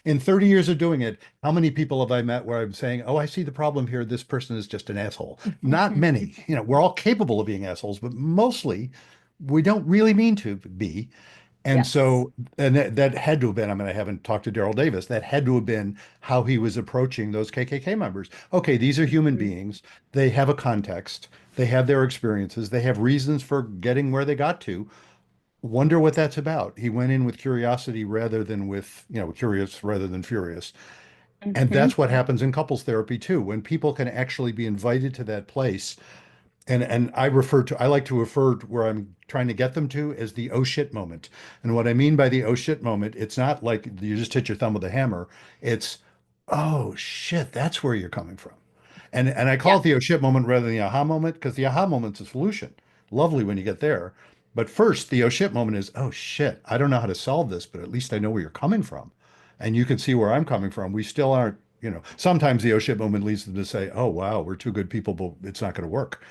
in 30 years of doing it, how many people have I met where I'm saying, oh, I see the problem here. This person is just an asshole. Not many. We're all capable of being assholes, but mostly we don't really mean to be. And Yes. so, and that had to have been, I mean, I haven't talked to Daryl Davis, that had to have been how he was approaching those KKK members. Okay, these are human Mhm. beings. They have a context, they have their experiences, they have reasons for getting where they got to. Wonder what that's about. He went in with curiosity rather than with, curious rather than furious. And Mhm. that's what happens in couples therapy too. When people can actually be invited to that place, and I like to refer to where I'm trying to get them to as the oh shit moment. And what I mean by the oh shit moment, it's not like you just hit your thumb with a hammer. It's, oh shit, that's where you're coming from. And I call Yeah. it the oh shit moment rather than the aha moment, because the aha moment's a solution. Lovely when you get there. But first, the oh shit moment is, oh shit, I don't know how to solve this, but at least I know where you're coming from. And you can see where I'm coming from. We still aren't, sometimes the oh shit moment leads them to say, oh wow, we're two good people, but it's not going to work.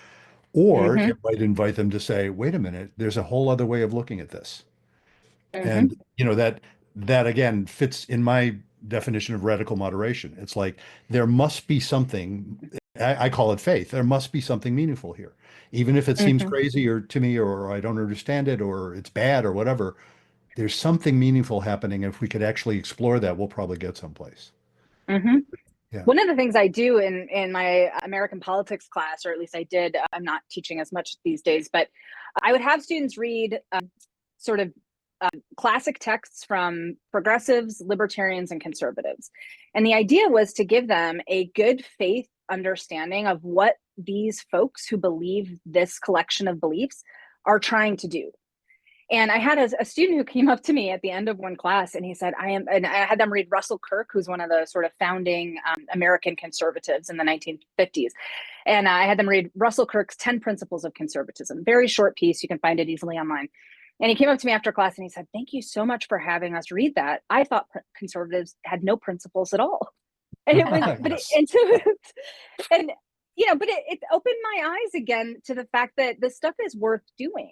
Or Mhm. it might invite them to say, wait a minute, there's a whole other way of looking at this. Mhm. And that again fits in my definition of radical moderation. It's like there must be something, I call it faith. There must be something meaningful here. Even if it seems Mhm. crazy or to me, or I don't understand it, or it's bad or whatever, there's something meaningful happening. If we could actually explore that, we'll probably get someplace. Mhm. Yeah. One of the things I do in my American politics class, or at least I did, I'm not teaching as much these days, but I would have students read sort of classic texts from progressives, libertarians, and conservatives. And the idea was to give them a good faith understanding of what these folks who believe this collection of beliefs are trying to do. And I had a student who came up to me at the end of one class and he said, and I had them read Russell Kirk, who's one of the sort of founding American conservatives in the 1950s. And I had them read Russell Kirk's 10 Principles of Conservatism, very short piece. You can find it easily online. And he came up to me after class and he said, thank you so much for having us read that. I thought conservatives had no principles at all. And it was, Yes. and so, and but it opened my eyes again to the fact that this stuff is worth doing.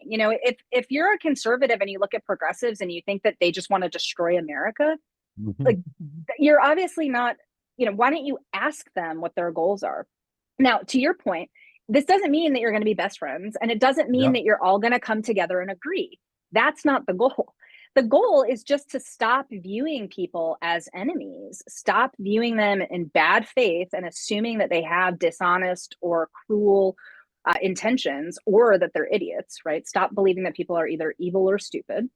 If you're a conservative and you look at progressives and you think that they just want to destroy America, Mhm. like you're obviously not. Why don't you ask them what their goals are? Now, to your point, this doesn't mean that you're going to be best friends, and it doesn't mean Yeah. that you're all going to come together and agree. That's not the goal. The goal is just to stop viewing people as enemies, stop viewing them in bad faith and assuming that they have dishonest or cruel intentions or that they're idiots, right? Stop believing that people are either evil or stupid.